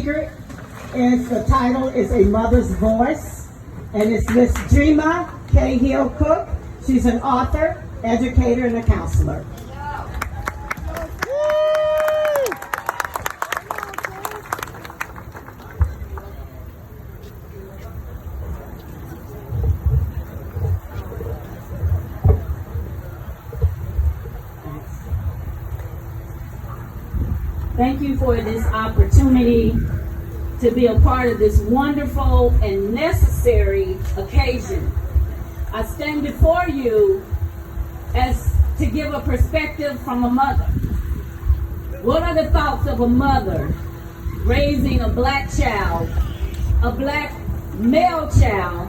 speaker is, the title is A Mother's Voice, and it's Miss Jima Cahill Cook. She's an author, educator, and a counselor. Thank you for this opportunity to be a part of this wonderful and necessary occasion. I stand before you as to give a perspective from a mother. What are the thoughts of a mother raising a black child, a black male child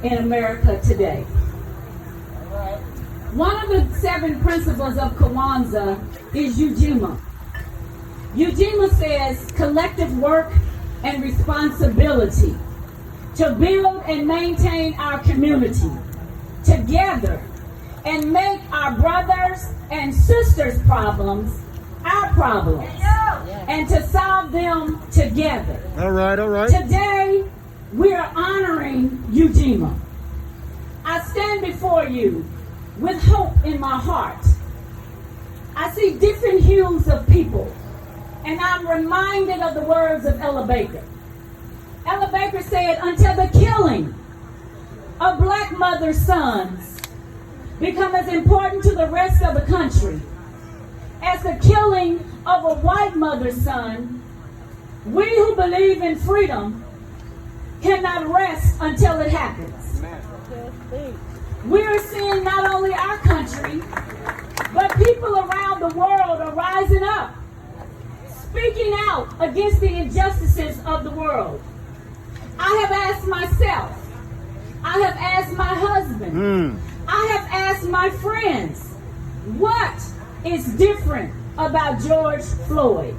in America today? One of the 7 principles of Kwanzaa is Ujima. Ujima says collective work and responsibility to build and maintain our community together and make our brothers and sisters' problems our problems and to solve them together. All right. Today, we are honoring Ujima. I stand before you with hope in my heart. I see different hues of people, and I'm reminded of the words of Ella Baker. Ella Baker said, until the killing of black mothers' sons become as important to the rest of the country as the killing of a white mother's son, we who believe in freedom cannot rest until it happens. We are seeing not only our country, but people around the world are rising up, speaking out against the injustices of the world. I have asked myself, I have asked my husband, I have asked my friends, what is different about George Floyd?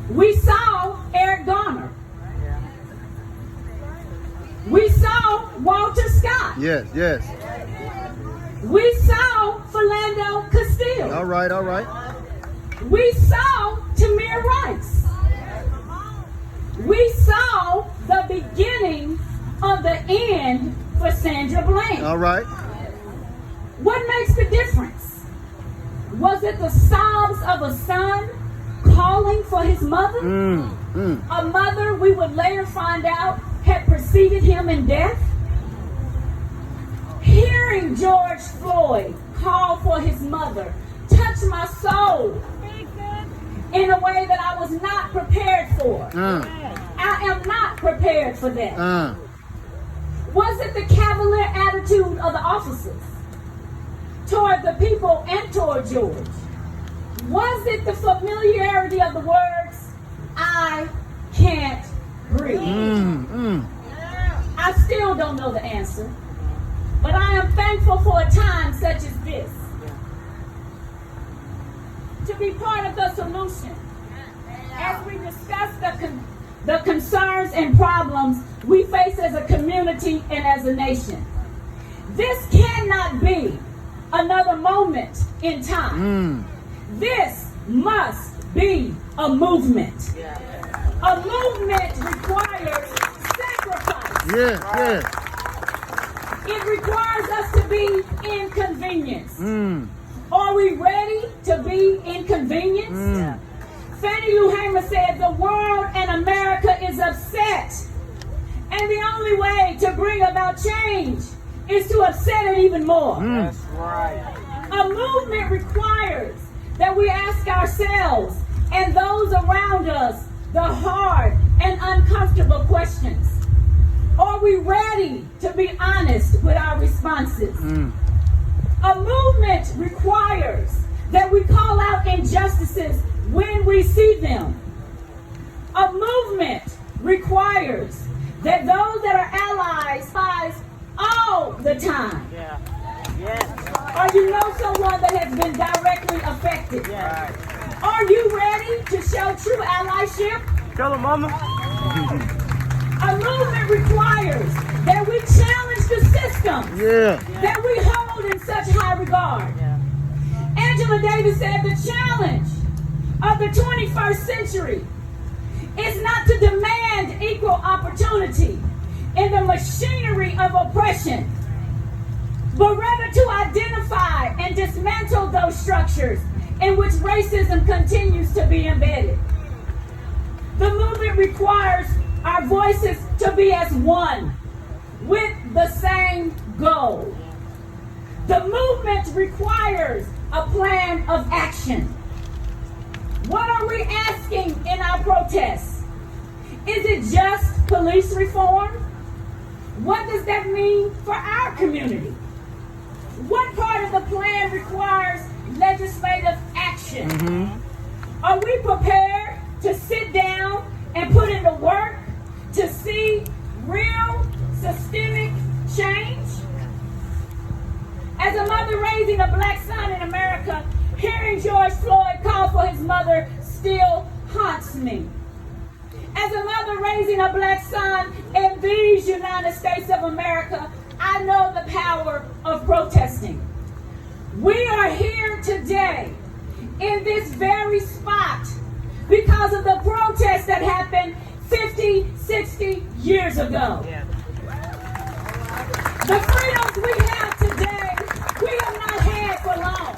We saw Eric Garner. We saw Walter Scott. Yes. We saw Philando Castile. All right. We saw Tamir Rice. We saw the beginning of the end for Sandra Bland. All right. What makes the difference? Was it the sobs of a son calling for his mother? A mother we would later find out had preceded him in death? Hearing George Floyd call for his mother touched my soul in a way that I was not prepared for. I am not prepared for that. Was it the cavalier attitude of the officers toward the people and toward George? Was it the familiarity of the words, I can't breathe? I still don't know the answer, but I am thankful for a time such as this to be part of the solution as we discuss the concerns and problems we face as a community and as a nation. This cannot be another moment in time. This must be a movement. A movement requires sacrifice. Yes. It requires us to be inconvenienced. Are we ready to be inconvenienced? Fannie Lou Hamer said, the world and America is upset. And the only way to bring about change is to upset it even more. That's right. A movement requires that we ask ourselves and those around us the hard and uncomfortable questions. Are we ready to be honest with our responses? A movement requires that we call out injustices when we see them. A movement requires that those that are allies fight all the time. Or you know someone that has been directly affected. Are you ready to show true allyship? Tell them, mama. A movement requires that we challenge the systems that we hold in such high regard. Angela Davis said the challenge of the 21st century is not to demand equal opportunity in the machinery of oppression, but rather to identify and dismantle those structures in which racism continues to be embedded. The movement requires our voices to be as one, with the same goal. The movement requires a plan of action. What are we asking in our protests? Is it just police reform? What does that mean for our community? What part of the plan requires legislative action? Are we prepared to sit down and put in the work to see real systemic change? As a mother raising a black son in America, hearing George Floyd call for his mother still haunts me. As a mother raising a black son in these United States of America, I know the power of protesting. We are here today in this very spot because of the protests that happened 50, 60 years ago. The freedoms we have today, we have not had for long.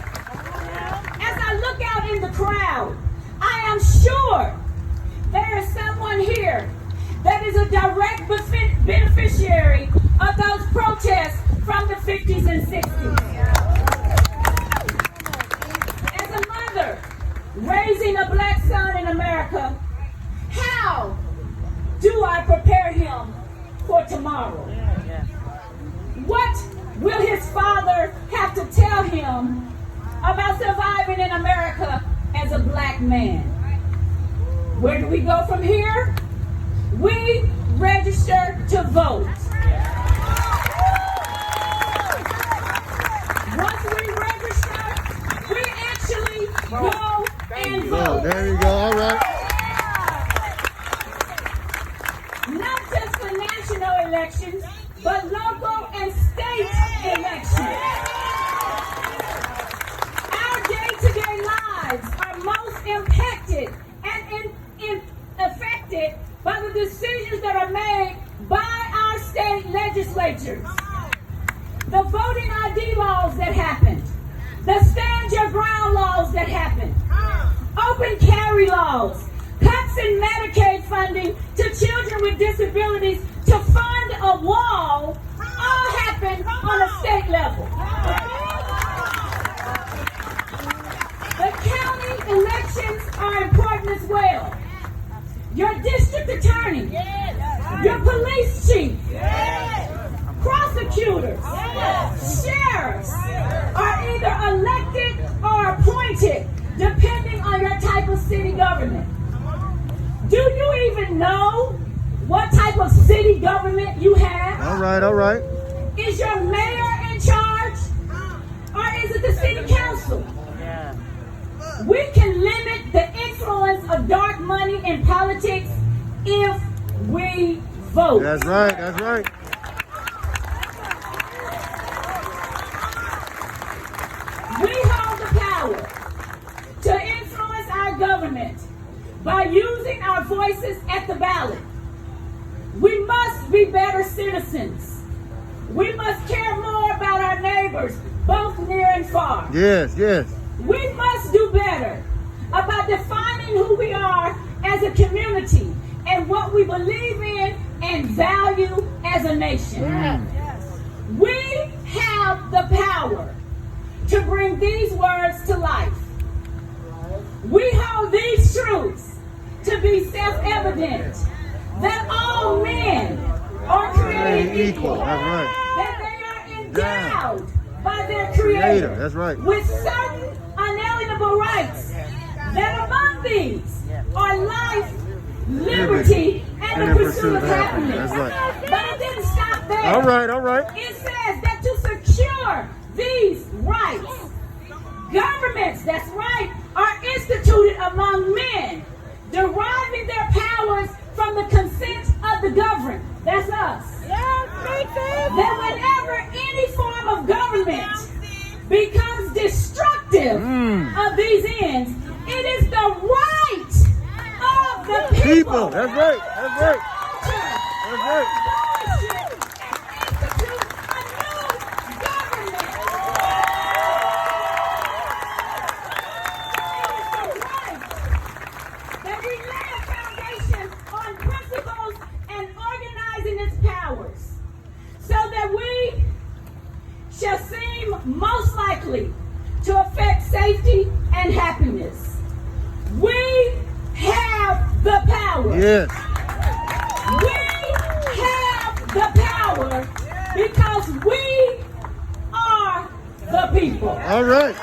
As I look out in the crowd, I am sure there is someone here that is a direct beneficiary of those protests from the 50s and 60s. As a mother raising a black son in America, how do I prepare him for tomorrow? What will his father have to tell him about surviving in America as a black man? Where do we go from here? We register to vote. Once we register, we actually go and vote. There you go. All right. Not just for national elections, but local and state elections. Our day-to-day lives are most impacted and affected by the decisions that are made by our state legislatures. The voting ID laws that happened, the stand your ground laws that happened, open carry laws, cuts in Medicaid funding to children with disabilities to fund a wall, all happened on a state level. The county elections are important as well. Your district attorney, your police chief, prosecutors, sheriffs are either elected or appointed depending on your type of city government. Do you even know what type of city government you have? All right, all right. Is your mayor in charge? Or is it the city council? We can limit the influence of dark money in politics if we vote. That's right, that's right. We hold the power to influence our government by using our voices at the ballot. We must be better citizens. We must care more about our neighbors, both near and far. Yes, yes. We must do better about defining who we are as a community and what we believe in and value as a nation. We have the power to bring these words to life. We hold these truths to be self-evident that all men are created equal. That's right. That they are endowed by their Creator. That's right. With certain unalienable rights. That among these are life, liberty, and the pursuit of happiness. That's right. But it didn't stop there. All right, all right. It says that to secure these rights, governments, that's right, are instituted among men, deriving their powers from the consent of the governed. That's us. That whenever any form of government becomes destructive of these ends, it is the right of the people people. That's right. That's right. That's right. That we lay a foundation on principles and organizing its powers, so that we shall seem most likely to affect safety and happiness. We have the power. Yes. We have the power because we are the people. All right.